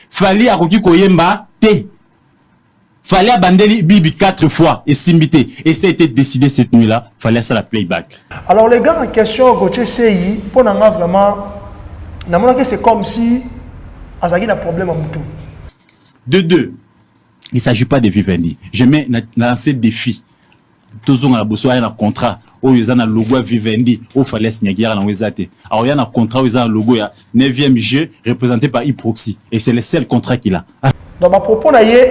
Fallait à Roki Koyemba T. Fallait abandonner Bibi 4 fois et Simbité. Et ça a été décidé cette nuit-là. Fallait ça la playback. Alors les gars en question, Gauthier CI, pour nous vraiment, c'est comme si Azaki a un problème à Moutou. De deux, il ne s'agit pas de Vivendi. Je mets dans ces défis. Tous on a besoin d'un contrat. Oh, il y a un logo à Vivendi. Oh, fallait signer dans Wezate. Alors, il y a un contrat où il y a un logo, il y a 9e jeu représenté par e-proxy. Et c'est le seul contrat qu'il a. Dans ma propos, il y a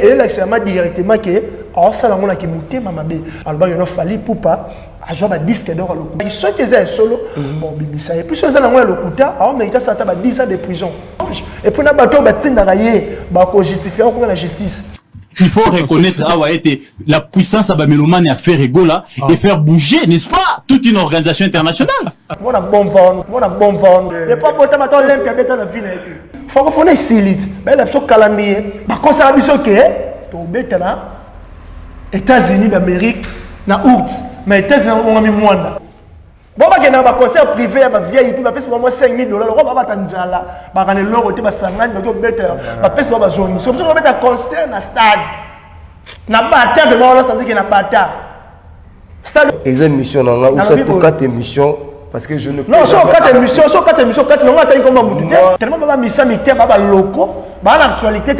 directement que ça a été monté, alors il y a fallu pour pas avoir un disque d'or à l'occupa. Ils sont un solo, bon, bibisa. Et puis, si on a l'occupa, alors mais ça a 10 ans de prison. Et puis, on a bateau, on justifier la justice. Il faut reconnaître la puissance à Bamélomane à faire rigoler et faire bouger, n'est-ce pas, toute une organisation internationale. Moi, on a bon vent. Il n'y a pas de temps à l'Olympiade dans la ville. Il faut qu'on ait silite. Mais il y a un calendrier. Par contre, ça a besoin que les États-Unis d'Amérique, na août, mais les États-Unis ont mis moins. Bon, il y a un concert privé, il y a un vieil, il y a $5 000, il y a un Njala, il y a un Loro, il y a un Sanglan, il y a un zone. C'est pour ça qu'on met un concert dans le stade. Il y a un bâtard, il y a un bâtard. Les émissions, ou surtout 4 émissions, parce que je ne peux pas. Non, sur 4 émissions, 4 émissions, 4 émissions, tellement que je suis mis à locaux, l'actualité,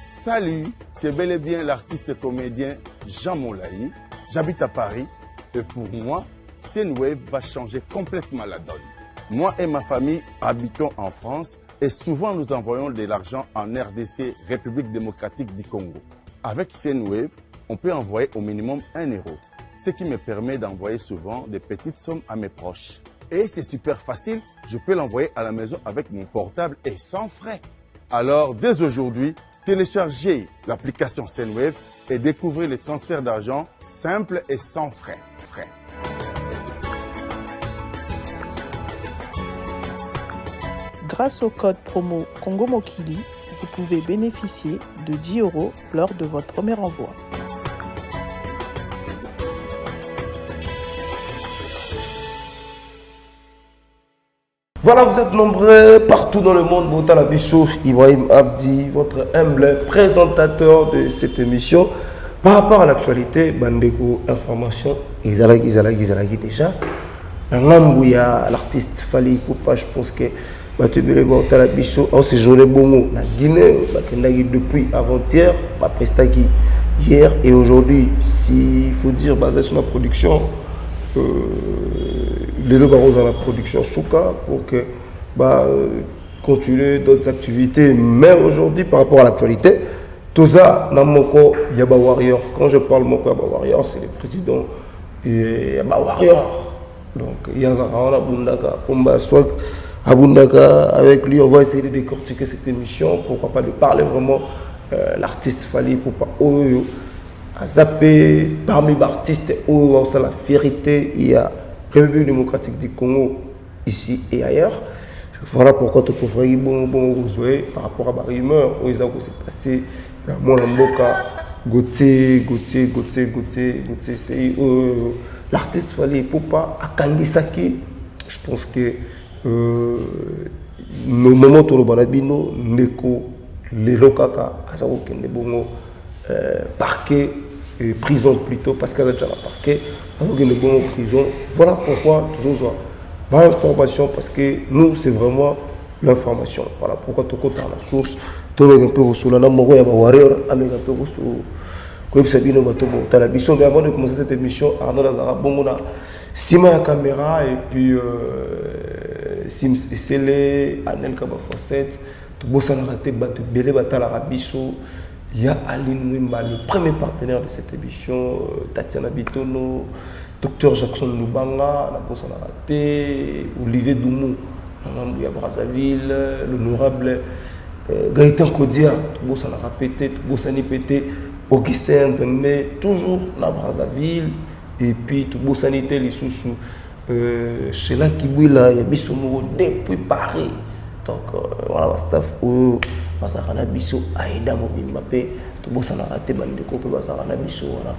Salut, c'est bel et bien l'artiste et comédien Jean Molayi. J'habite à Paris et pour moi, Senwave va changer complètement la donne. Moi et ma famille habitons en France et souvent nous envoyons de l'argent en RDC, République démocratique du Congo. Avec Senwave, on peut envoyer au minimum 1 euro, ce qui me permet d'envoyer souvent des petites sommes à mes proches. Et c'est super facile, je peux l'envoyer à la maison avec mon portable et sans frais. Alors, dès aujourd'hui, téléchargez l'application Senwave et découvrez les transferts d'argent simples et sans frais. Grâce au code promo Congo Mokili, vous pouvez bénéficier de 10 € lors de votre premier envoi. Voilà, vous êtes nombreux partout dans le monde. Botala Bissou, Ibrahim Abdi, votre humble présentateur de cette émission. Par rapport à l'actualité, Bandeko Information, Izalagi déjà. Un l'artiste Fali Poupa, je pense que Batubele Botala Bissou, on s'est joué bon la Guinée, depuis avant-hier, pas prestaki hier et aujourd'hui, s'il faut dire, basé sur la production. Les barreaux dans la production Souka pour que continuer d'autres activités, mais aujourd'hui par rapport à l'actualité, tout ça, Namoko Yaba Warrior. Quand je parle Moko Yaba Warrior, c'est le président Yaba Warrior. Donc Yazara Bundaka, Pomba Swag Abundaka, avec lui on va essayer de décortiquer cette émission, pourquoi pas de parler vraiment l'artiste Fali pour pas à zapper parmi les artistes où on sait la vérité, il y a République démocratique du Congo ici et ailleurs. Voilà pourquoi tu peux faire bon par rapport à la rumeur où ils ont passé mon Mboka Gauthier c'est l'artiste Fali Poupa à Kangisaki. Je pense que nos moments tout le banabino neko les lokaka azako kende bongo parquet et prison plutôt parce qu'elle a déjà parquet azako kende bongo prison. Voilà pourquoi toujours pas information parce que nous c'est vraiment l'information. Voilà pourquoi tu comptes à la source tu veux un peu au sol na moko ya ba warrior avec un peu au sol comme ça bino bato bo talabiso. Mais avant de commencer cette émission Arnaud Lazara bongo na Sima la caméra et puis Sims Essele, Anel Kabafosset, Tobosana Rate Batu Bele Batala Rabiso, il y a Aline Wimba, le premier partenaire de cette émission, Tatiana Bitono, Dr Jackson Lubanga, la Bosana Rate, Olivier Doumou, Namambouya Brazzaville, l'honorable Gaëtan Kodia, Tobosana Rapete, Tobosani Pété, Augustin Nzembe, toujours la Brazzaville. Et puis tout beau sanitaire les sous chez la Kibouila il y a biso depuis Paris. Donc voilà staff où basarana biso aida mobimbape tout beau sana raté bande ko pe basarana biso voilà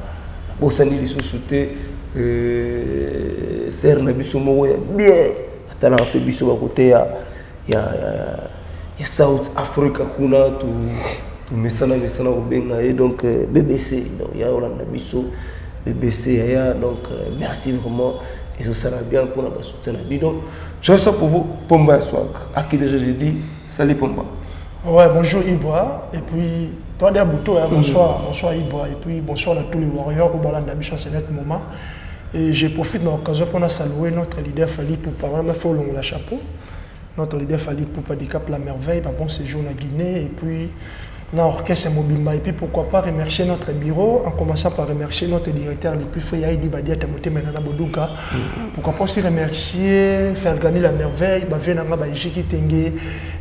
beau sani les sous souté ser na biso mo bien atala pe biso ba côté ya il y a South Africa kuna tu mesana obenga et donc BBC donc il y a Olanda Bisso BBC donc merci vraiment et ça sera bien pour la soutien donc je ça pour vous Pomba Swag à qui déjà j'ai dit salut Pomba. Ouais, bonjour Ibra et puis toi derrière Bouto bonsoir Ibra et puis bonsoir à tous les warriors au Olanda Bisso c'est notre moment et je profite de l'occasion pour saluer notre leader Fali Poupa vraiment faut long la chapeau. Notre leader Fali Poupa du Cap La Merveille, bon séjour en Guinée et puis dans l'orchestre Mobimba. Et puis pourquoi pas remercier notre bureau en commençant par remercier notre directeur le plus frais Yaïdi Badia Tamote Menana Boduka. Pourquoi pas aussi remercier faire gagner La Merveille, Bavenanga Baïjiki Tengue.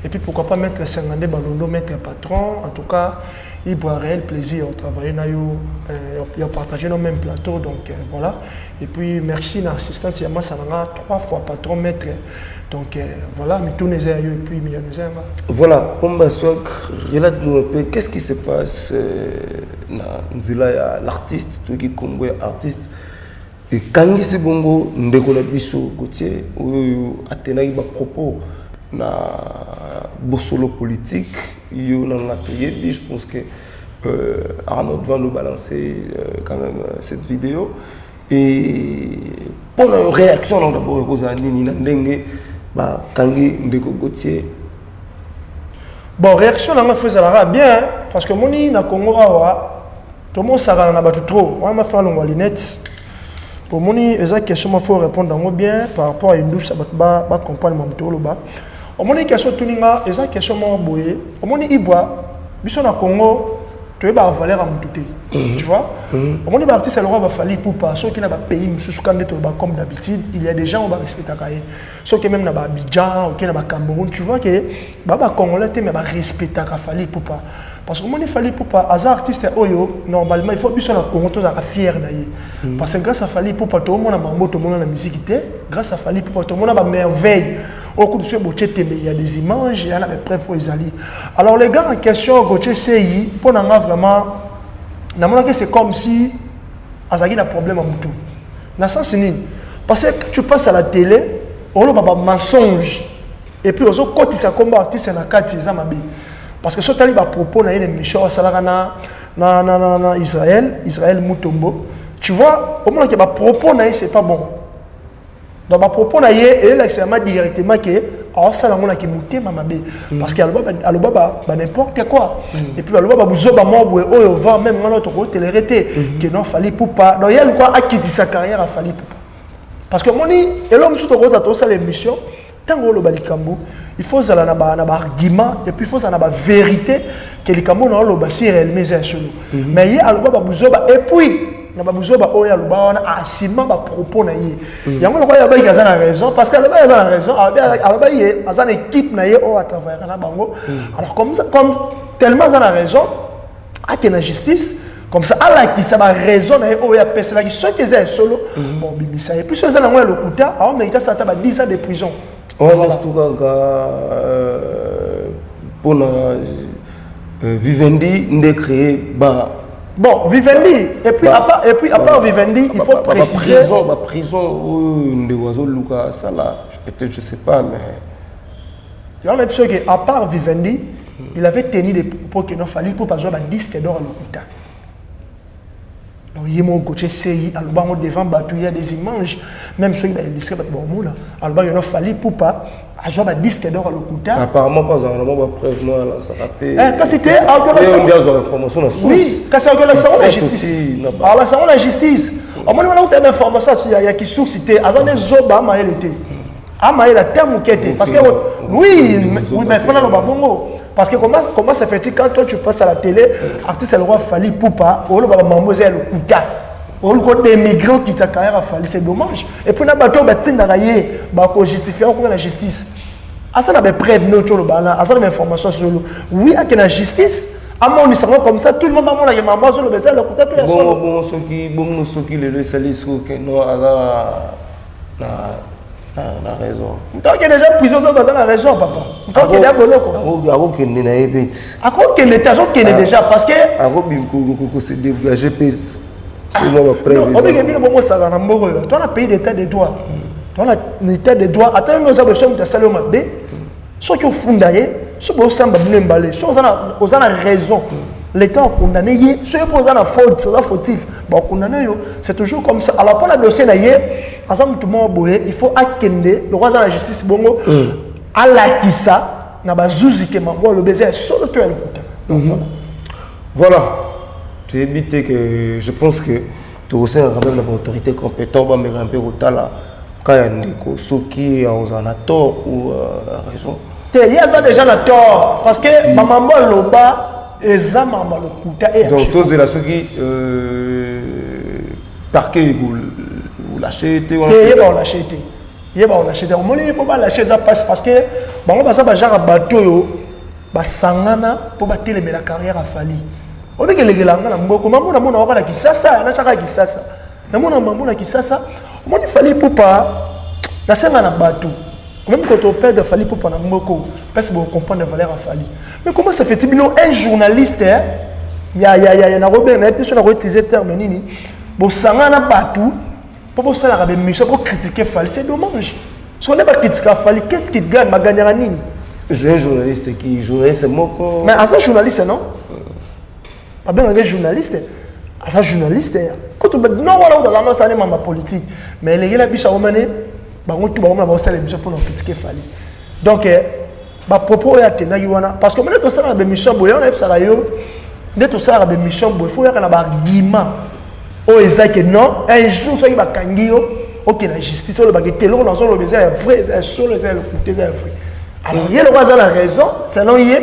Et puis pourquoi pas mettre Sangande Balondo, mettre patron. En tout cas, il y a un réel plaisir de travailler et partager nos mêmes plateaux. Donc voilà. Et puis merci à l'assistante Yama Salanga, 3 fois patron maître. Donc voilà, mais tous les et puis voilà, Pomba Swag, relate-nous un peu, qu'est-ce qui se passe dans l'artiste, tout qui Congo artiste, et quand il se bongo, Ndeko Bisso Gauthier, ou Athénaï ba propos na bossolo politique, il y a un atelier, je pense que Arnaud va nous balancer quand même cette vidéo. Et pour la réaction, d'abord, vous avez dit Kangi Ndeko Gauthier. Bon, réaction, on fait bien, parce que mon na Congo, tout le monde s'arrête dans la bateau trop. On m'a fait le wallet. Pour mon question, il faut répondre bien par rapport à une douce, à comprendre mon tour là-bas. Mon question, c'est une question, mon Ibois, bisous na Congo. Tu es la valeur à m'outer, tu vois. Au moment où l'artiste a le droit de faire pour pas ceux qui n'ont pas payé, comme d'habitude, il y a des gens qui respectent la carrière. Ceux qui même n'ont pas Abidjan ou qui n'ont pas Cameroun, tu vois que les Congolais respectent la carrière pour pas. Parce que au moment où Fali Poupa, les artistes normalement il faut que la Congo soit fier d'ailleurs. Parce que grâce à Fali Poupa, tout le monde a mambo, tout le monde a la musique, grâce à Fali Poupa, tout le monde a merveille. Au coup de ce il y a des images, il y a des preuves où ils allaient. Alors les gars en question, Gauthier CI, pour nous vraiment, c'est comme si il y a un problème à tout. Dans ce sens, parce que quand tu passes à la télé, on a un mensonge. Et puis, on a un combat artiste dans 4 ans. Parce que ce qui est à propos de l'émission dans Israël Moutombo, tu vois, au moment où il y a un propos, ce n'est pas bon. Donc, ma propos na ye et là c'est directement que ça la mona qui monter mamabé parce que alobaba n'importe quoi et puis alobaba buzoba mobwe oyo va même notre côté les reté que non Fali Poupa donc il y a quoi a quitté sa carrière à Fali Poupa parce que moni et l'homme sous rosa to ça l'émission tango lo balikambo il faut ça na ba argument et puis il faut ça na ba vérité que les kambo na lo ba si réellement c'est solo mais il y a alobaba buzoba et puis na babuzoba oya lubaona asima ba propos na ye yango lokoya ba ikazana raison parce que aloba a raison aloba ye azana équipe na ye o à travailler na bango alors comme ça comme tellement ça a raison a que la justice comme ça ala qui ça ba raison na ye oya personne qui ceux qui est solo bon bibisa et puis ceux ça na moi le kuta a mérité ça ta 10 ans de prison voilà tout pour Vivendi de créer ba bon, Vivendi, et puis à part Vivendi, il faut préciser. La prison de Oiseau Lucas, ça là, peut-être je ne sais pas, mais. Il y a une chose qu'à part Vivendi, il avait tenu des propos qu'il fallait pour pas jouer un disque d'or à l'hôpital. Donc, il y a mon coach CI, alors devant il y a des images, même ceux qui ont disque d'or, alors il fallait pour pas jouer un disque d'or à l'hôpital. Apparemment, pas en preuve, non, ça rappelle. Quand c'était oui, quand c'est la justice. Alors, c'est la justice. Au moment où on a une information, il y a qui suscité, à un zoba, ma elle était. Ah, ma elle a terme qui était. Parce que, oui, mais il faut aller au bongo. Parce que comment ça fait quand toi tu passes à la télé, artiste le roi Fali Poupa, ou le mademoiselle Kouta, ou le des migrants qui t'a carrière à Fali, c'est dommage. Et puis on a bateau bâti d'arayer, bah qu'on justifie encore la justice. À ça on a des preuves notre le bana, à ça on a des informations sur le. Oui, à que la justice, à mon histoire comme ça, tout le monde a mon la maman sur le besoin le Kouta tout bon ceux qui le salis que non la raison. Donc il y a déjà prison sur la raison papa. Donc il y a boloko. Ako kende na ebet. Ako kende tazo kende déjà parce que ako bimko se dégager pèse. C'est moi la preuve. On veut bien bon ça dans moro. Toi on a pays d'état de droit. Toi on a l'état de droit. Attends nous avons besoin de salaire mabé. ceux qui ont fondé, ceux qui ont semblé m'emballer, ceux qui ont raison. L'État a condamné, ceux qui ont faute, ceux qui ont fautif, bon condamné, c'est toujours comme ça. Alors pour la dossier il faut attendre le roi de la justice bongo à la kissa na bazuzi ke mambo le baiser solo to le voilà. Tu évites que je pense que tu aussi quand même l'autorité compétente mais un peu au là quand il y a des ceux qui ont tort ou raison. Il y a déjà la tort parce que maman loba donc tous les ceux qui parquet ou lâcher on lâcher on lâcher on moni pour lâcher ça passe parce que bango basa ba genre bateau yo ba sangana pour battre la carrière à Fali on dit que les gars na mboko mamu na mona wakala kisasa na chaka kisasa na mona mamu na kisasa moni Fali pour pas na senga na bateau même quand on perd de Fali pour pas na mboko parce que vous comprenez la valeur à Fali mais comment ça fait un journaliste ya na Robert na peut-être na utiliser terme nini bo sangana bateau pour ça la mission pour critiquer Fali c'est dommage si on n'est pas critiquer Fali qu'est-ce qu'il gagne ma gagnera nini j'ai un journaliste qui journaliste moko mais à ça journaliste non pas bien un journaliste à ça journaliste quand on non voilà dans la salle ma politique mais les gars la biche à omane bango tout bango ba salle mission pour critiquer Fali donc ba propos ya tena yuana parce que maintenant tout ça la mission boya on a ça yo de tout ça la mission boya faut ya na ba argument oh exact non un jour ça il va kangio ok la justice le baguette là on a le besoin vrai c'est sur le côté c'est vrai alors il y a le roi a la raison selon il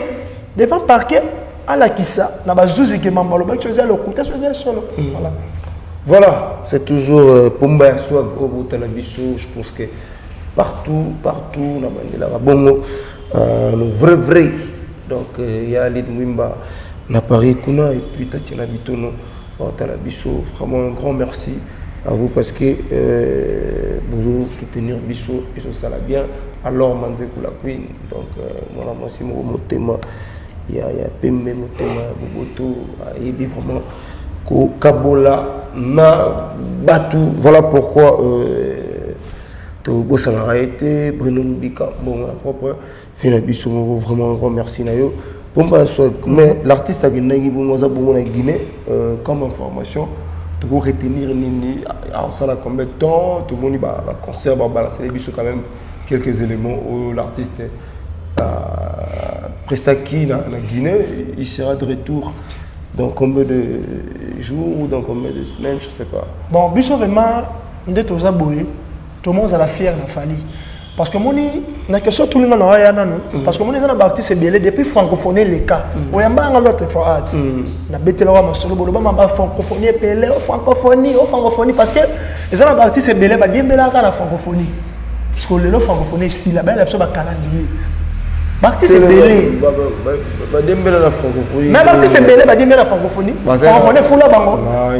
devant parquet à la kissa na bazuzi ke mamba le baguette le côté c'est solo voilà c'est toujours pomba soit gros talabiso je pense que partout na bandela bongo le vrai donc il y a les Mwimba na Paris kuna et puis Tatiana Bitono Talabiso, vraiment un grand merci à vous parce que vous soutenir Bisso et ça la bien alors Manze Kula Queen donc voilà moi c'est mon thème il y a Pembe mon thème Boboto il dit vraiment ko Kabola na Batu voilà pourquoi to Bossana a été Bruno Lubika bon propre Fina Bisso vraiment un grand merci nayo. Bon, mais l'artiste a gagné Guinée comme information. Tu peux retenir combien de temps, tout le monde va concert, va balancer les bijoux quand même quelques éléments où l'artiste Prestaki dans la Guinée, il sera de retour dans combien de jours ou dans combien de semaines, je ne sais pas. Bon, bijoux vraiment, dès que tu as boué, tout le monde a la fière, la Fali. Parce que moi, na question tout le monde a parce que moi, les artistes c'est belé depuis francophonie les cas. On y a pas l'autre fois. Na bête là ma solo bolo ba francophonie belé francophonie parce que les artistes c'est belé ba bien belé la francophonie. Parce que le francophonie ici là bas la personne ba calendrier. Artiste c'est belé. Ba bien belé la francophonie. Mais artiste c'est belé ba bien belé la francophonie. Francophonie fula bango.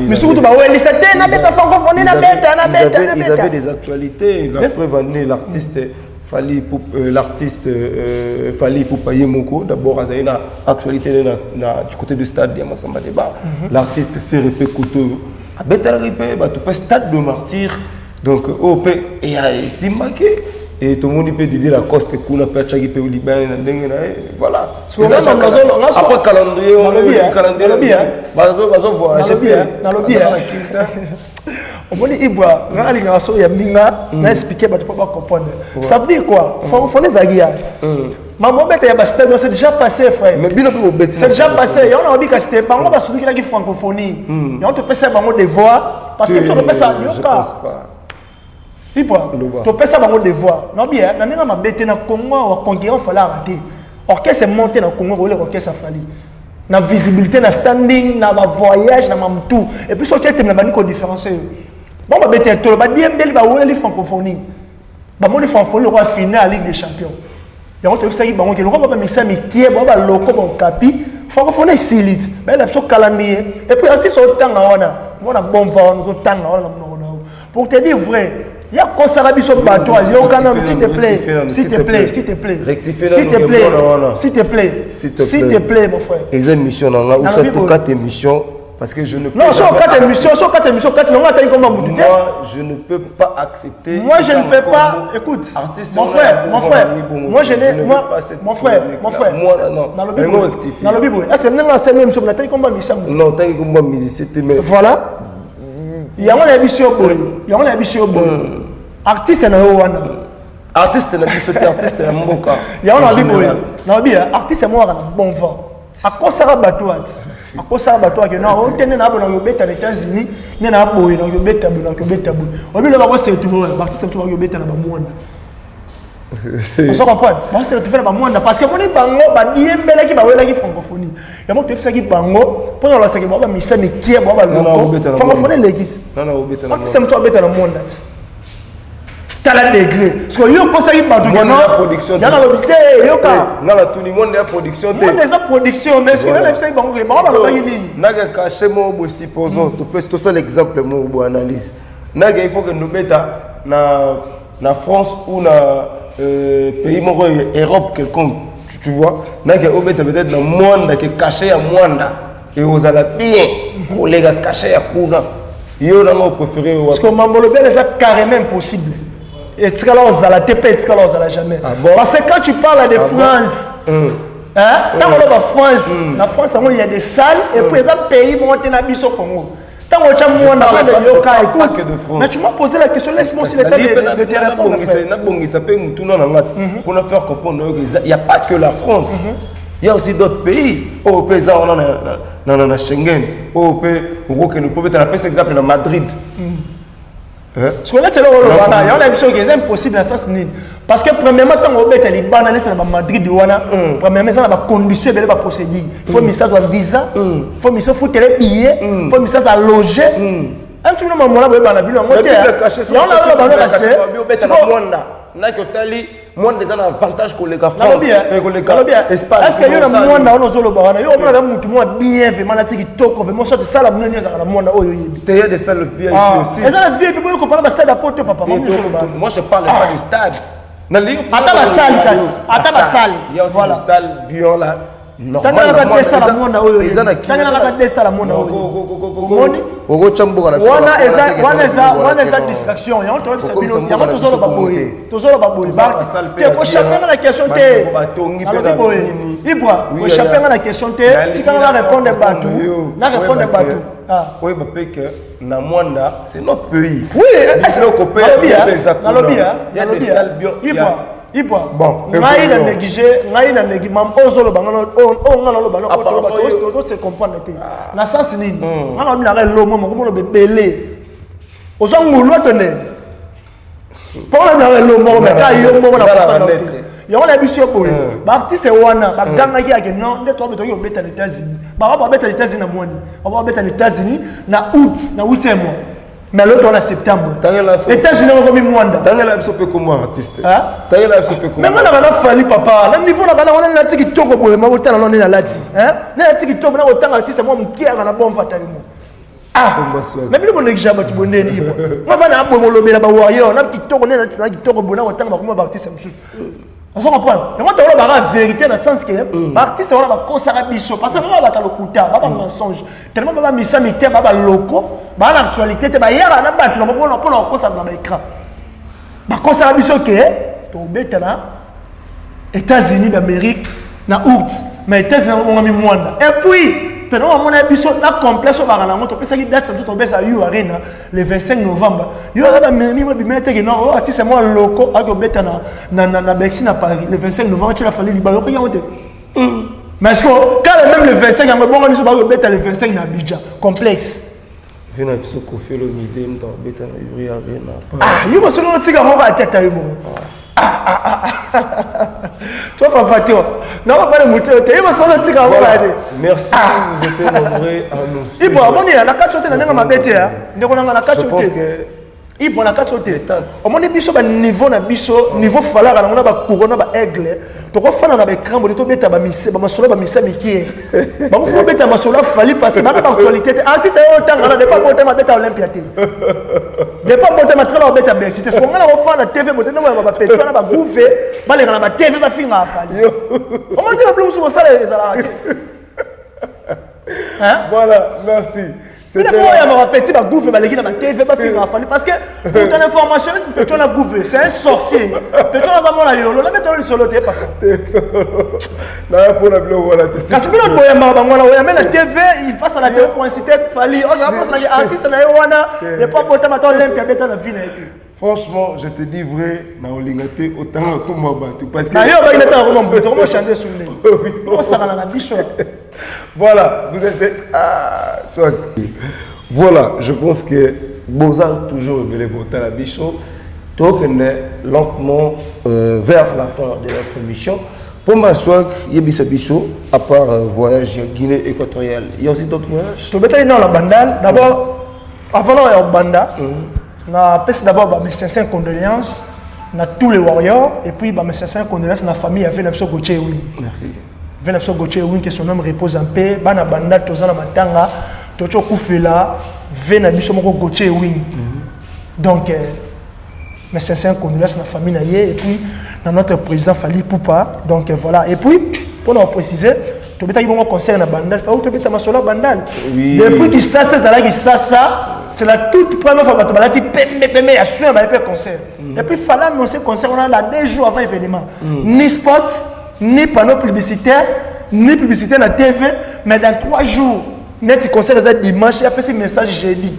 Mais surtout ba ouais c'était na bête francophonie na bête. Ils avaient des actualités. La preuve année l'artiste Fali pour l'artiste Fali pour payer Moko d'abord à une actualité du côté du stade de Massamba Débat l'artiste fait répéter Koto à Betel répéter bah tu peux stade de martyr donc au p et c'est marqué et tout le monde peut dire la coste kuna peut chaque pays liban voilà après calendrier bazo voyager dans le bien on dit Ibwa, ngali ngaso ya minga na expliquer ba tu peux pas comprendre. Ça veut dire quoi? Faut les aguiat. Maman bête ya bastard c'est déjà passé frère. Mais bien pour bête. C'est déjà passé. On a dit que c'était pas on va soutenir la francophonie. Et on te passe bango devoir parce que tu peux ça yoka. Ibwa, tu peux ça bango devoir. Non bien, na ninga ma bête na Congo wa conquérant fallait arrêter. Orchestre monté na Congo le orchestre Fali. Na visibilité na standing na voyage na mamtou et puis sortir te na bani ko différencier. Bon, bah, tout le bien belle, bah, où est la francophonie? Bah, moi, les francophonie, le roi final à la Ligue des Champions. Et on te dit, bah, le roi va me mais qui est, bah, le loco, bah, capi, francophonie, c'est lit. Bah, il a son calendrier. Et puis, l'artiste, on a on a bon vent, on a temps, pour te dire vrai, il y a qu'on s'arrête sur le bateau, il y a aucun homme, s'il te plaît, s'il te plaît, s'il te plaît, s'il te plaît, s'il te plaît, s'il te plaît, mon frère. Les émissions, où sont 4 émissions. parce que je ne peux non, sur 4 émissions, 4 non, attends comment vous dites. Moi, je ne peux pas accepter. Moi, je ne peux pas. Écoute, mon frère, moi, je n'ai pas cette. Mon frère, moi, non. Dans le Bible, est-ce que nous avons cette même chose? Comment non, tant que moi, musicien, voilà. Il y a une émission, artiste, artiste, artiste, Mboka. Il y a un artiste, c'est moi, bon vent. À quoi ça va bateau? À quoi ça va bateau? Non, on tenait à les États-Unis, on a boy, on a bêta, on a bêta. On a la voix, toujours, l'artiste, on a bêta dans le monde. On se comprend. C'est tout fait dans le monde parce que on est bango, il y a une belle qui va la francophonie. Il y a mon truc qui bango, pendant la seconde, on va mettre mais qui est bon, francophonie l'équipe. Non, non, artiste, on a bêta dans le monde. T'as la degré. Parce que yo conseille pas tout le monde. Production. Il y a dans l'hôpital, yo ka. Non, tout le monde est production. Moi des production, mais ce que là c'est bon, on va pas y ligne. Naga caché mo bo supposons, tu peux tout ça l'exemple mo bo analyse. Naga il faut que nous metta na France ou na pays mo Europe quelconque, tu vois. Naga o metta peut-être dans monde qui caché à Mwanda et aux ala bien. Collègue caché à Kuna. Yo na mo préféré parce que Mambolo Bel est carrément impossible. Et tu vas la TP, tu vas la jamais. Parce que quand tu parles de France, quand on va France, la France, il y a des salles et puis les pays vont être au Congo. Quand on a écoute, mais tu m'as posé la question, laisse-moi si l'état de te répondre. Pour nous faire comprendre, il n'y a pas que la France. Il y a aussi d'autres pays. Au pays, on a Schengen. Au pays, on peut mettre par exemple à Madrid. Ce qu'on a dit, c'est impossible dans ce sens. Parce que premièrement, quand on est les bananes à Madrid, premièrement, ça va condition de la procédure. Il faut message à visa, il faut message à billet, il faut message à loger. Un film de moment là, on a vu le monter. Moi, des avantages que les gars France et que les gars Espagne. Est-ce qu'il y a un monde dans nos olobana? Il y a un monde moi bien vraiment là qui toko vraiment ça de ça la monde dans le monde oyo yibi. Il y a des salles VIP aussi. Et ça la VIP peut comparer au stade à Porto papa. Moi je parle pas du stade. Attends la salle casse. Attends la salle. Il y a aussi une salle bien là. Normalement la salle la monde oyo yibi. Tant la salle la monde oyo. Ogo chamboka na wana eza distraction ya on ça bino ya moto zolo baboye te ko chapanga la question te ibwa ko chapanga la question te tika na répondre batu oui bah que na Mwanda c'est notre pays oui est-ce que ko payer il y a des salles bio ibwa bon ngai na négliger mam ozolo bangano on ngana lo bangano to se comprendre te na sens nini ngana mina le lomo mo ko bebele ozongulu atone pour na le lomo mais ka yo mo na comprendre te ya wana biso boye ba artiste wana ba ganga ki ake non nde to beto yo beta les États-Unis ba beta les États-Unis na mwani ba beta les États-Unis na août na 8e mois. Mais l'autre on a septembre. Les États-Unis ont mis Mwanda. Tant que la peut comme artiste. Tant que la peut comme. Mais moi na fallu papa. Le niveau na bana on na tiki toko boye ma otana non na lati. Na tiki toko na otanga artiste moi mkia na bon fata yo. Mais bien mon examen tu bonne ni. Moi va na bo mo lobela ba warrior na tiki toko na tiki toko bona otanga ba kuma artiste msu. On se comprend. Moi tu as la vérité dans le sens que l'artiste on va consacrer biso parce que moi va ta lokuta, ba mensonge. Tellement ba misa mité ba loko. Bah l'actualité te ba yara na battre na pour ko sa na écran ba ko sa biso ke to betana États-Unis d'Amérique na août mais États-Unis on a mis Mwanda et puis te non mon biso na complexe ba na moto pesa ki date to besa yu arena le 25 novembre yo ba mimi mo bi mete ke non oh c'est moi loco a ko betana na Bexi na Paris le 25 novembre tu la fallu libérer ko yonte mais est-ce que quand même le 25 on bon on ba betana le 25 na Abidjan complexe. Je n'ai pas fait le midem dans Bétana Yuri Arena. Il va se faire un petit garçon à tête à lui. Toi, papa, toi. Non, pas le mouton. Il va se faire un petit garçon à tête. Merci, vous êtes nombreux à nous. Il va bon, il y a la carte sur tête, ma bête. Il y a la carte sur tête. Il prend la carte sur tête. Au moins, biso ba niveau na biso, niveau falara na ba couronne ba aigle. To ko fana na ba crambo to beta ba mise, ba masolo ba mise mikie. Ba ko beta masolo fali parce que na ba actualité. Artiste yo tanga na de pas monter ma beta olympiate. De pas monter ma trela beta Bexi. C'est ce qu'on a fana TV monter na ba petro na ba gouver, ba le na ba TV ba finga afali. Au moins tu va plus sur ça les ala. Hein? Voilà, merci. Il faut un petit gouffre, TV, parce que pour ton information, Pétion a gouffre, c'est un sorcier. Pétion a vraiment la yolo, la méthode du solo, t'es pas. Là, pour la bleu, voilà. Parce que la TV, il passe à la télé pour inciter Fali. On a pas artiste, il n'y a pas de temps à l'Olympia, la ville. Franchement, je te dis vrai, na olingate autant comme moi battu parce que d'ailleurs il est en train de changer sur le on s'en a la bicho. Voilà, vous êtes soit voilà, je pense que Bozal toujours révélé pour la bicho. Donc on est lentement vers la fin de notre émission. Pour ma soeur, il y a bicho à part voyage en Guinée équatoriale. Il y a aussi d'autres voyages. Tu veux aller dans la bandale d'abord avant d'aller au banda. Na pèse d'abord mes sincères condoléances na tous les warriors et puis mes sincères condoléances na famille avec Venapso Gauthier Wing. Merci. Venapso Gauthier Wing que son homme repose en paix. Bana banda tozana matanga tocho kufela Venapso Gauthier Wing. Donc mes sincères condoléances na famille na yé et puis na notre président Fali Poupa. Donc voilà et puis pour nous préciser tu beta bon conseil na bandal faut tu beta masola bandal. Depuis qu'il ça c'est la toute première fois que tu as dit pembe à suivre un concert. Et puis il fallait annoncer concert on a là 2 jours avant l'événement. Ni spots, ni panneaux publicitaires, ni publicité na TV, mais dans 3 jours, net concert les dimanche et après ce message jeudi.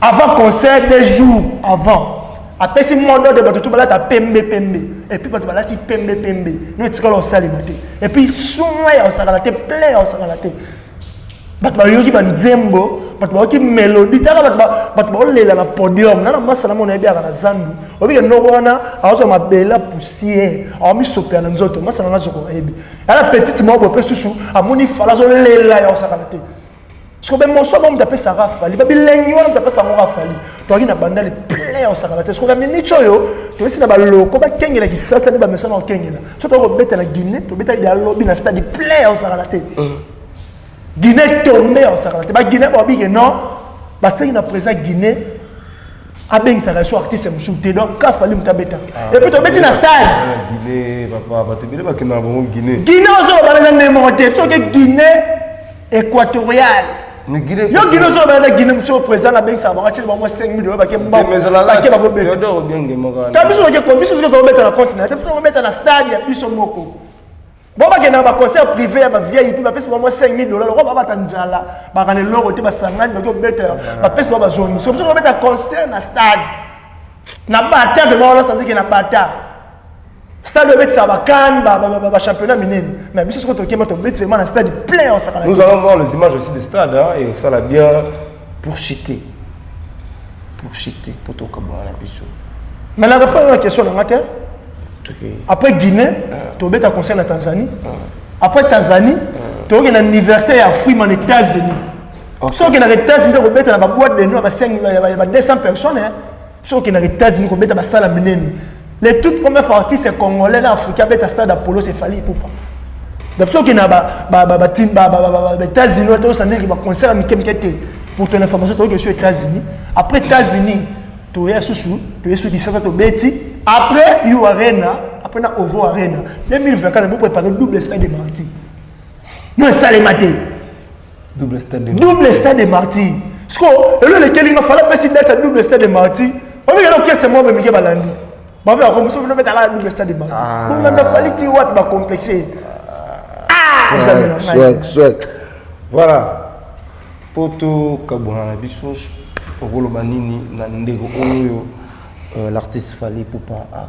Avant concert 2 jours avant. Après ce mois de tout balade à pembe et puis tu balade pembe. Nous tu colons ça les matin. Et puis souvent on s'arrête plein on s'arrête. Batba yoki banzembo batba yoki mélodie tala batba olela na podium na masala mona ebia na zandu obi no wana azo mabela poussière ami sopia na nzoto masala na zoko ebi ala petite mo bo pesusu amoni fala zo lela ya osakalate sko be mo so mo mtape sara fali ba bilengi wana mtape sara fali to aki na bandale plein osakalate sko ka mini choyo to esi na baloko ba kengela kisasa ne ba mesana okengela so to beta na Guinée to beta ida lobby na stade plein osakalate Guinée tombé en Sarah. Guinée que non, parce qu'il y a présent Guinée, avec sa relation artiste et donc il fallait me tabeta. Et puis tu mets dans stade. Guinée, papa, tu mets dans Guinée. Guinée on va dans monter, parce que Guinée équatoriale. Mais Guinée. Yo Guinée on va dans Guinée monsieur président avec ça va acheter moi 5 000 $, ba ke mba. Mais ça là, tu dois bien gagner. Tu as besoin de combien de choses mettre dans le continent, il faut mettre dans stade, il y a plus moko. Bon, il y a un concert privé, il y a un vieil, il y a $5 000, il y a un Tanzala, il y a un loro, il y a un Sangan, il y a un zone. Si on met un concert dans le stade, il y a un bâtard, il y a un bâtard. Le stade de Betsa, il y a un championnat minime. Mais si on met un stade plein, nous allons voir les images aussi des stades et on s'en a bien pour cheater. Pour cheater, pour tout comme on a vu ça. Mais la réponse à la question, après Guinée, tu as un concert en Tanzanie. Après Tanzanie, tu as un anniversaire à Freeman aux États-Unis. Si tu as un États-Unis, tu as une boîte de nuit avec 200 personnes. Si tu as un États-Unis, tu as une salle à Mineni. Les toutes premières parties, c'est Congolais, Africains, tu as un stade d'Apollo, c'est Fali Poupa. Donc, si tu as un États-Unis, tu as un concert à Mikemkete. Pour ton information, tu as aux États-Unis. Après États-Unis, tu es sous 17 ans, après You Arena, après na Ovo Arena, 2024, vous préparez le double stade de Marty. Nous, ça les matés. Double stade de Marty. Ce que lequel il m'a fallu passer d'être double stade de Marty. On va dire que c'est moi, mais Miguel Balandi. On va comme ça, on va mettre à la double stade de Marty. On a fallu que tu vas complexer. Voilà. Poto Kabouana Bissos, Ogolo Banini, Nandego Oyo. L'artiste Fali Poupa a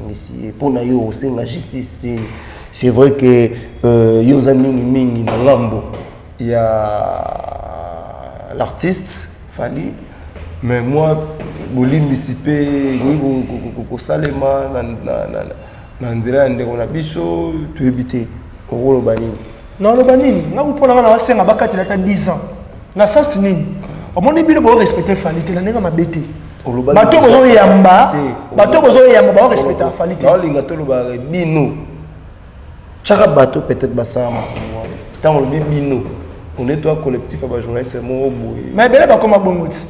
essayé pour nayo aussi la justice. C'est vrai que Yozani Mingi dans Lambo, il y a l'artiste Fali, mais moi Boli Missipé, Salema, Nanzela Ndeko Nabiso, tu éviter au rôle Banini. Non, le Banini, nous pour la main, c'est un bacat il a 10 ans. Na ça c'est nini. Au moins il faut respecter Fali, tu n'as pas bêté. Bato bozo yamba ba respecter la qualité. Non linga to loba bino. Chaka bato peut-être basama. Tant le bino. On est toi collectif à journaliste mo boy. Mais belé ba koma bongoti.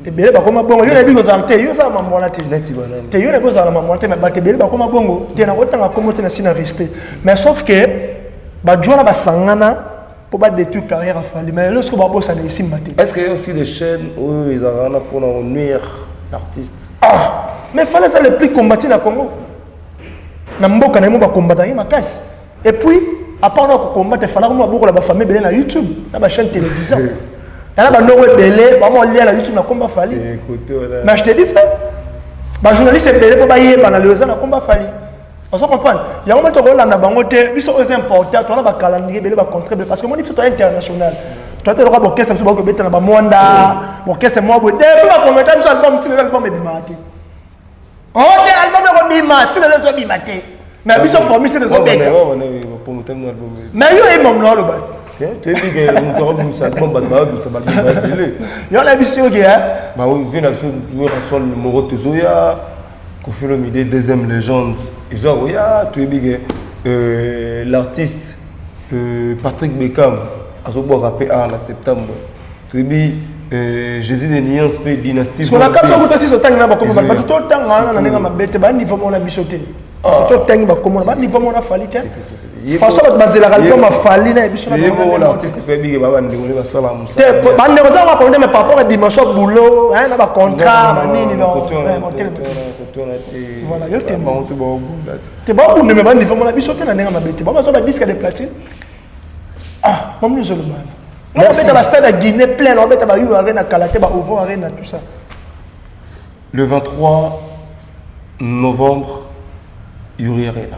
Et belé ba koma bongo. Yo na bi kozamte, yo fa mamona te. Neti banane. Te yo na kozala mamona te mais ba te belé ba koma bongo. Te na otanga komo te na sina respect. Mais sauf que ba jona ba sangana pour pas détruire carrière à Fali. Mais lorsque Babo ça ici matin. Est-ce qu'il y a aussi des chaînes où ils ont pour nuire l'artiste? Ah, mais Fali ça le plus combattu dans le Congo. Na mboka na mo ba combattre ma casse. Et puis à part nous combattre Fali comme beaucoup la famille belé na YouTube, na ba chaîne télévision. Na ba no belé, ba mo lien na YouTube na combat Fali. Mais je te dis frère, ba journaliste belé pour ba yé ba na leoza na combat Fali. On se comprend. Il y a un moment où on a bangoté, ils sont importants, on a un calendrier, on a un contrat, parce que mon livre est international. Toi, tu as un orchestre, tu as un orchestre, tu as un orchestre, tu as un orchestre, tu as un orchestre, tu as un orchestre, tu as un orchestre, tu as un orchestre, mais ils sont formés, c'est des orchestres. Mais il y a un moment où tu es dit que nous avons un album, il y a un émission qui est Kofi Olomide, deuxième légende. Ils ont dit l'artiste Patrick Beckham a joué en septembre. Tu dis Jésus de Nuance P dynastie. Parce qu'on a 400 aussi sur temps là, comme ça. Tout le temps, on a un bête, on a niveau on a bichoté. Tout le temps, comme on a niveau on a fallu. Façon de baser la radio m'a fallu na biso na l'artiste peut bien baba ndiko ba sala musa. Bande oza ba konde mais par rapport à dimension boulot, hein na ba contrat, ba nini non. Voilà, yo te bon to ba bundati. Te ba bunde mais ba niveau na biso te na nenga mabete. Ba so ba disque de platine. Ah, mon nous le man. On va ba stade à Guinée plein, on va ba yu arena Kalaté ba Ovo arena tout ça. Le 23 novembre Yuri Arena.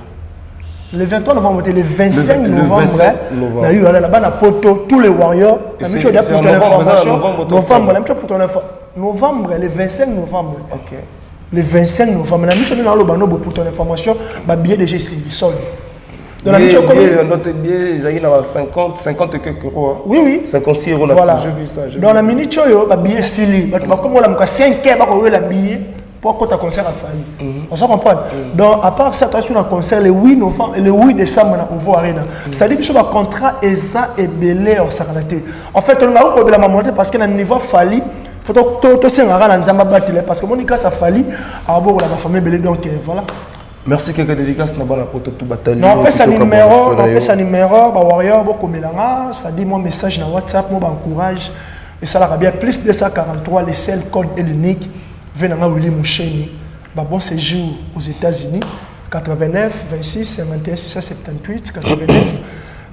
Le 23 novembre, le 25 novembre, on a eu là-bas à Poto, tous les Warriors. La même chose pour ton information. Novembre, la même chose pour ton information. Novembre, le 25 novembre. Ok. Le 25 novembre, la même chose pour ton information. Le billet de G6, solde. Dans la même chose, notre billet, ils ont 50 quelques euros. Oui, oui. 56 euros. Voilà. Dans la minute, le billet Sili. Comme on a 5 heures, le billet. Pourquoi tu as concert à Fali? On s'en comprend. Donc, à part ça, tu as sur un concert le 8 novembre et le 8 décembre à Ovo Arena. C'est-à-dire que sur le contrat, ESA et Belé en Saranaté. En fait, on a eu la mamonté parce que dans le niveau Fali, il faut que tu aies un Nzamba Batile parce que mon grâce à Fali, à bord de la famille Belé. Donc, voilà. Merci, quelques dédicaces. Nous avons tout bataille. Non, on peut sa numéro, Warrior, beaucoup mélange. C'est-à-dire, mon message dans WhatsApp, moi, encourage. Et ça, la bien plus de 243, les seuls codes héléniques. Venant William Moucheni, bon séjour aux États-Unis, 89 26 51 678, 89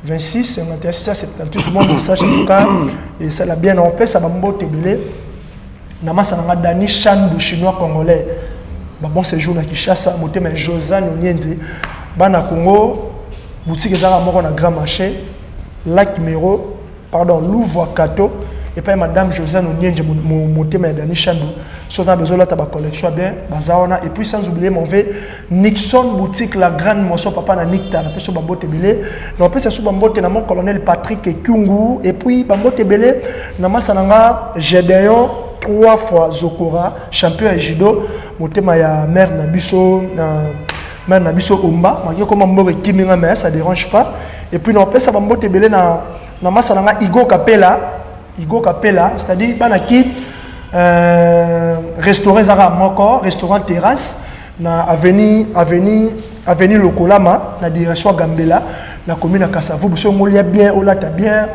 26 51 678, mon message en tout cas, et ça l'a bien en paix, ça va me tébélé. Namasa Dani Chandou, chinois congolais, bon séjour à Kinshasa, moté mais Josan Onienze, Bana Congo, boutique Zara Moro na Grand Marché, Lac Mero, pardon, Louvre Kato. Et puis madame Josiane Onienje monté mais Dani Chandou soit dans besoin là ta collection bien bazaona et puis sans oublier mon V Nixon boutique la grande motion papa na Nicta na peso bambote belé na pesa sou bambote na mon colonel Patrick Kungu et puis bambote belé na masananga Gédéon 3 fois Zokora champion judo motema ya mère na biso na mère na biso Omba ma comme mbore kiminga mais ça dérange pas et puis na pesa bambote belé na masananga Igo Capella, c'est-à-dire banaki restaurant Zara Moko, restaurant terrasse na avenue Lokolama na direction Gambela na commune Kassavu buso molia bien olata bien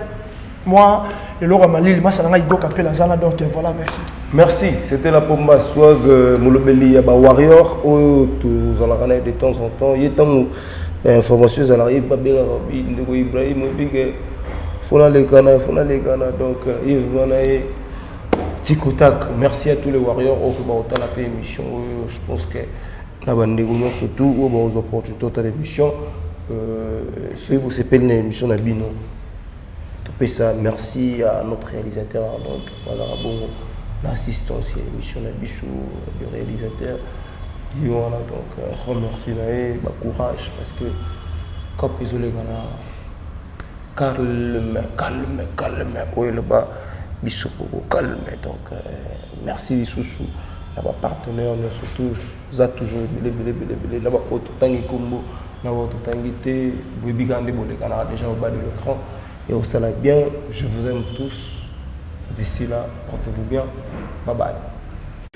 moi et Laura Malil masanga Igo Capella zana donc voilà merci. Merci, c'était la pomba swag Molobeli ya ba warrior au tous en la de temps en temps yetango information à l'arrière pas bien ndeko Ibrahim big Fona les Ghana, donc Tikotak, merci à tous les warriors qui ont la émission. Je pense que nous avons surtout aux opportunités de l'émission. Ceux qui s'appellent l'émission Nabino. Merci à notre réalisateur, donc voilà, bon, l'assistance à l'émission Nabichou, le réalisateur. Donc, un grand merci, courage, parce que quand ils ont les Ghana. Calme, oui, le bas, calme. Donc, merci les sous-sous. Là-bas, partenaire, surtout, vous avez toujours belé. Là-bas, autant de combo, là-bas, autant de Bobigande, déjà au bas de l'écran. Et au salaire bien, je vous aime tous. D'ici là, portez-vous bien. Bye bye.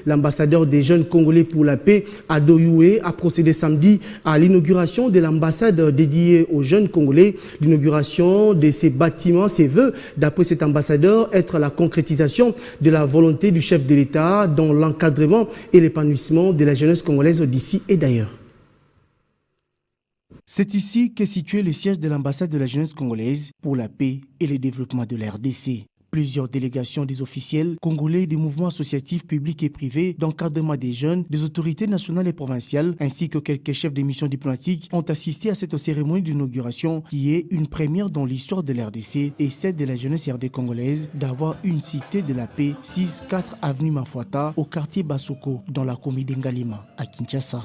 L'ambassadeur des jeunes congolais pour la paix, Ado Youé, a procédé samedi à l'inauguration de l'ambassade dédiée aux jeunes congolais. L'inauguration de ces bâtiments se veut, d'après cet ambassadeur, être la concrétisation de la volonté du chef de l'État dans l'encadrement et l'épanouissement de la jeunesse congolaise d'ici et d'ailleurs. C'est ici qu'est situé le siège de l'ambassade de la jeunesse congolaise pour la paix et le développement de la RDC. Plusieurs délégations des officiels congolais, des mouvements associatifs publics et privés, d'encadrement des jeunes, des autorités nationales et provinciales, ainsi que quelques chefs de missions diplomatiques ont assisté à cette cérémonie d'inauguration qui est une première dans l'histoire de l'RDC et celle de la jeunesse RD congolaise d'avoir une cité de la paix 6-4 avenue Mafuata au quartier Basoko dans la commune d'Ngalima à Kinshasa.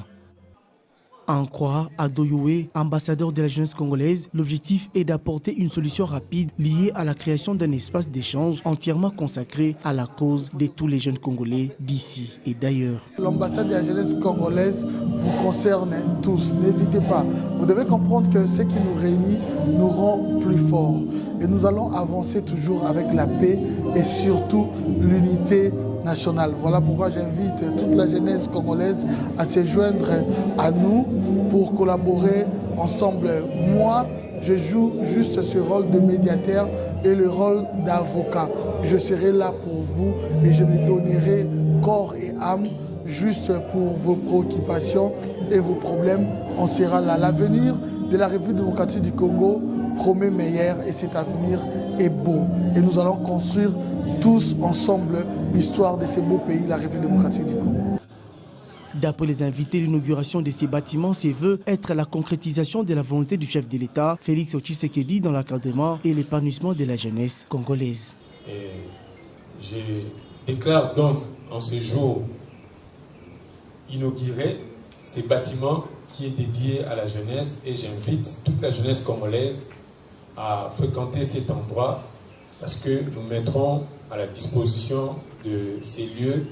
À en croire Ado Youé, ambassadeur de la jeunesse congolaise, l'objectif est d'apporter une solution rapide liée à la création d'un espace d'échange entièrement consacré à la cause de tous les jeunes Congolais d'ici et d'ailleurs. L'ambassade de la jeunesse congolaise vous concerne tous, n'hésitez pas. Vous devez comprendre que ce qui nous réunit nous rend plus forts. Et nous allons avancer toujours avec la paix et surtout l'unité nationale. Voilà pourquoi j'invite toute la jeunesse congolaise à se joindre à nous pour collaborer ensemble. Moi, je joue juste ce rôle de médiateur et le rôle d'avocat. Je serai là pour vous et je me donnerai corps et âme juste pour vos préoccupations et vos problèmes. On sera là. L'avenir de la République démocratique du Congo promet meilleur et cet avenir est beau. Et nous allons construire tous ensemble l'histoire de ce beau pays, la République démocratique du Congo. D'après les invités, l'inauguration de ces bâtiments se veut être la concrétisation de la volonté du chef de l'État, Félix Tshisekedi, dans l'encadrement et l'épanouissement de la jeunesse congolaise. Et je déclare donc en ce jour inauguré ces bâtiments qui est dédié à la jeunesse et j'invite toute la jeunesse congolaise à fréquenter cet endroit parce que nous mettrons à la disposition de ces lieux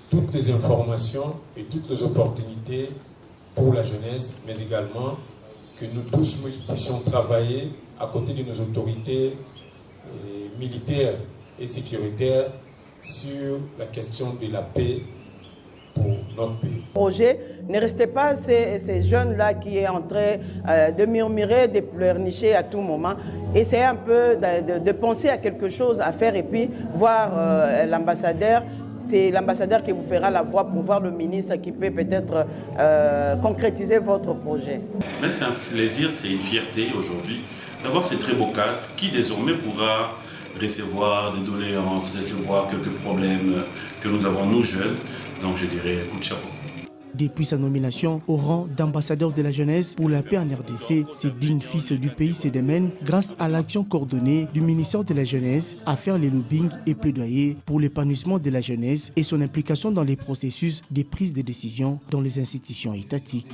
toutes les informations et toutes les opportunités pour la jeunesse, mais également que nous tous puissions travailler à côté de nos autorités militaires et sécuritaires sur la question de la paix pour notre pays. Projet, ne restez pas ces jeunes-là qui est en train de murmurer, de pleurnicher à tout moment. Essayez un peu de penser à quelque chose à faire et puis voir l'ambassadeur. C'est l'ambassadeur qui vous fera la voix pour voir le ministre qui peut peut-être concrétiser votre projet. Mais c'est un plaisir, c'est une fierté aujourd'hui d'avoir ces très beaux cadres qui désormais pourra recevoir des doléances, recevoir quelques problèmes que nous avons nous jeunes. Donc je dirais coup de chapeau. Depuis sa nomination au rang d'ambassadeur de la jeunesse pour la paix en RDC, ce digne fils du pays se démène grâce à l'action coordonnée du ministère de la jeunesse à faire les lobbying et plaidoyer pour l'épanouissement de la jeunesse et son implication dans les processus de prise de décision dans les institutions étatiques.